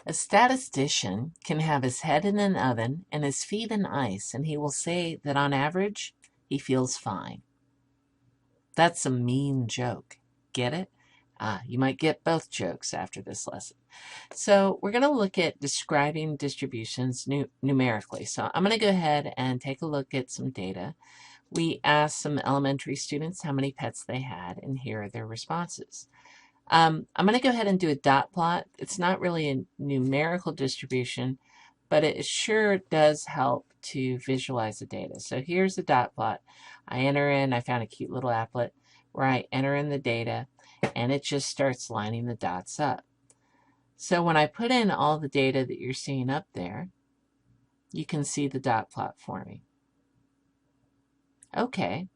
A statistician can have his head in an oven and his feet in ice, and he will say that on average, he feels fine. That's a mean joke. Get it? You might get both jokes after this lesson. So we're going to look at describing distributions numerically. So I'm going to go ahead and take a look at some data. We asked some elementary students how many pets they had, and here are their responses. I'm going to go ahead and do a dot plot. It's not really a numerical distribution, but it sure does help to visualize the data. So here's the dot plot. I found a cute little applet where I enter in the data, and it just starts lining the dots up. So when I put in all the data that you're seeing up there, you can see the dot plot for me. Okay,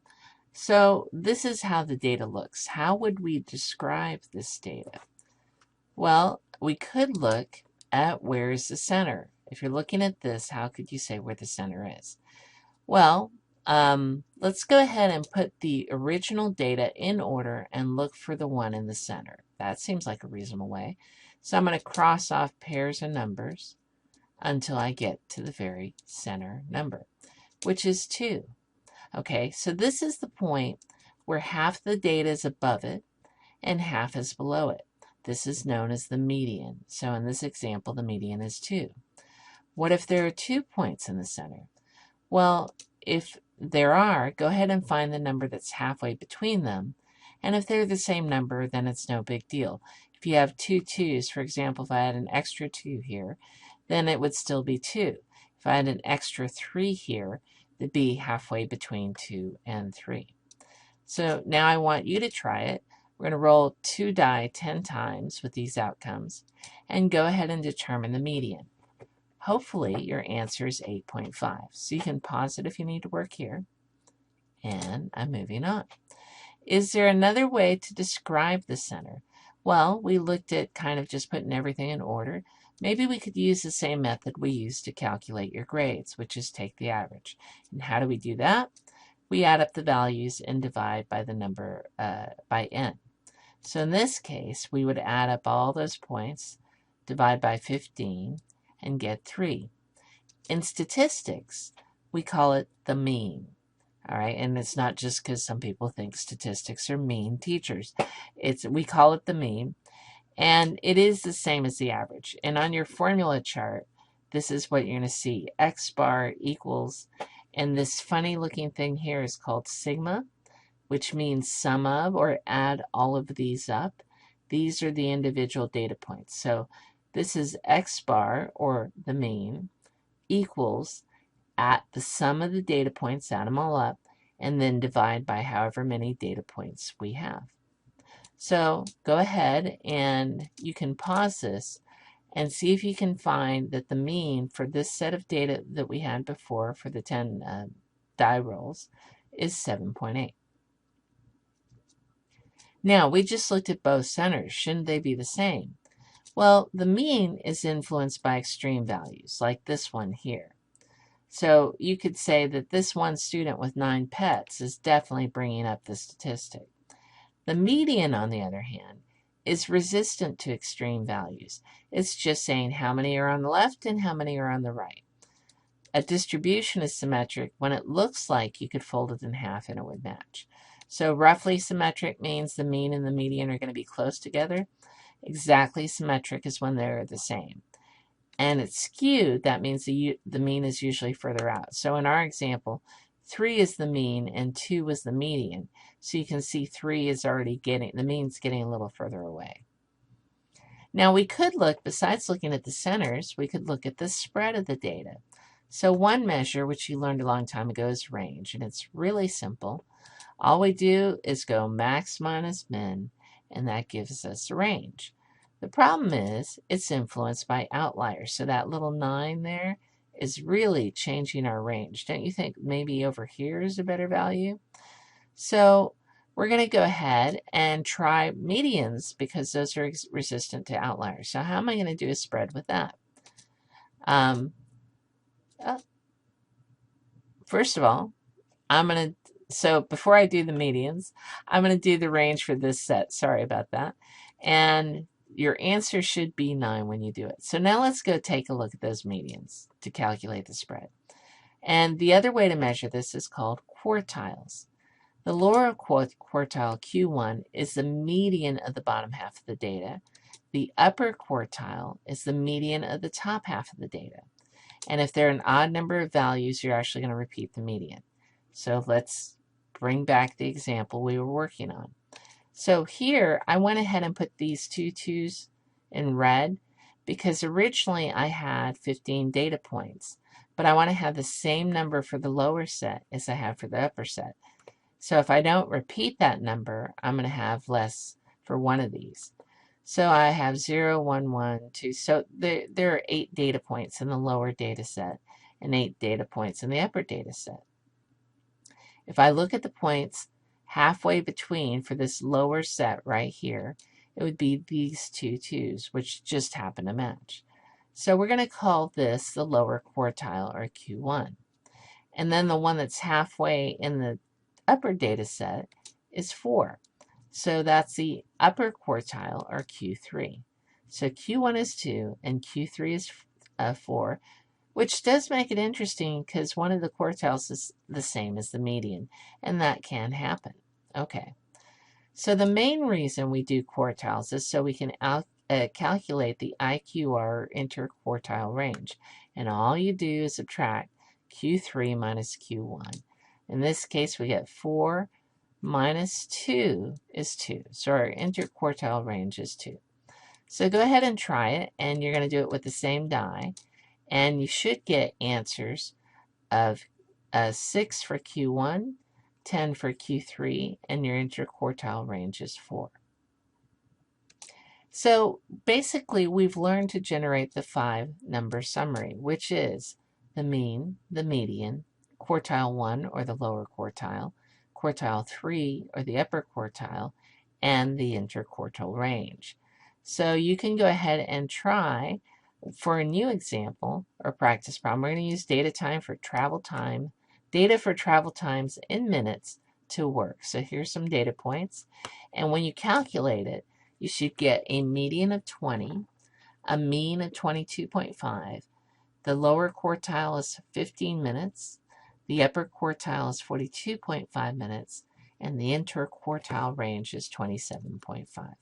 so this is how the data looks. How would we describe this data? Well, we could look at where is the center. If you're looking at this, how could you say where the center is? Well, let's go ahead and put the original data in order and look for the one in the center. That seems like a reasonable way. So I'm going to cross off pairs of numbers until I get to the very center number, which is 2. Okay, so this is the point where half the data is above it and half is below it. This is known as the median. So in this example, the median is 2. What if there are 2 points in the center? Well, if there are, go ahead and find the number that's halfway between them. And if they're the same number, then it's no big deal. If you have 2 2's, for example, if I had an extra 2 here, then it would still be 2. If I had an extra 3 here, it'd be halfway between 2 and 3. So now I want you to try it. We're going to roll 2 die 10 times with these outcomes and go ahead and determine the median. Hopefully your answer is 8.5. So you can pause it if you need to work here. And I'm moving on. Is there another way to describe the center? Well, we looked at kind of just putting everything in order. Maybe we could use the same method we used to calculate your grades, which is take the average. And how do we do that? We add up the values and divide by the number by n. So in this case, we would add up all those points, divide by 15, and get 3. In statistics, we call it the mean. All right, and it's not just because some people think statistics are mean teachers. We call it the mean, and it is the same as the average. And on your formula chart, this is what you're going to see. X bar equals, and this funny looking thing here is called sigma, which means sum of or add all of these up. These are the individual data points. So this is X bar, or the mean, equals at the sum of the data points, add them all up, and then divide by however many data points we have. So go ahead and you can pause this and see if you can find that the mean for this set of data that we had before for the 10 die rolls is 7.8. Now, we just looked at both centers. Shouldn't they be the same? Well, the mean is influenced by extreme values, like this one here. So you could say that this one student with 9 pets is definitely bringing up the statistic. The median, on the other hand, is resistant to extreme values. It's just saying how many are on the left and how many are on the right. A distribution is symmetric when it looks like you could fold it in half and it would match. So roughly symmetric means the mean and the median are going to be close together. Exactly symmetric is when they're the same. And it's skewed, that means the mean is usually further out. So in our example, 3 is the mean and 2 was the median. So you can see 3 is already the mean's getting a little further away. Now we could look, besides looking at the centers, we could look at the spread of the data. So one measure, which you learned a long time ago, is range, and it's really simple. All we do is go max minus min, and that gives us a range. The problem is it's influenced by outliers. So that little 9 there is really changing our range. Don't you think maybe over here is a better value? So we're going to go ahead and try medians because those are resistant to outliers. So how am I going to do a spread with that? First of all, so before I do the medians, I'm going to do the range for this set. Sorry about that. And your answer should be 9 when you do it. So now let's go take a look at those medians to calculate the spread. And the other way to measure this is called quartiles. The lower quartile, Q1, is the median of the bottom half of the data. The upper quartile is the median of the top half of the data. And if there are an odd number of values, you're actually going to repeat the median. So let's bring back the example we were working on. So here, I went ahead and put these two 2's in red because originally I had 15 data points, but I want to have the same number for the lower set as I have for the upper set. So if I don't repeat that number, I'm going to have less for one of these. So I have 0, 1, 1, 2. So there are 8 data points in the lower data set and 8 data points in the upper data set. If I look at the points halfway between for this lower set right here, it would be these two 2's, which just happen to match. So we're going to call this the lower quartile, or Q1. And then the one that's halfway in the upper data set is 4. So that's the upper quartile, or Q3. So Q1 is 2 and Q3 is 4, which does make it interesting because one of the quartiles is the same as the median, and that can happen. Okay, so the main reason we do quartiles is so we can calculate the IQR, or interquartile range, and all you do is subtract Q3 minus Q1. In this case, we get 4 minus 2 is 2, so our interquartile range is 2. So go ahead and try it, and you're going to do it with the same die, and you should get answers of 6 for Q1, 10 for Q3, and your interquartile range is 4. So basically, we've learned to generate the 5-number summary, which is the mean, the median, quartile 1, or the lower quartile, quartile 3, or the upper quartile, and the interquartile range. So you can go ahead and try. For a new example or practice problem, we're going to use data for travel times in minutes to work. So here's some data points. And when you calculate it, you should get a median of 20, a mean of 22.5. The lower quartile is 15 minutes. The upper quartile is 42.5 minutes. And the interquartile range is 27.5.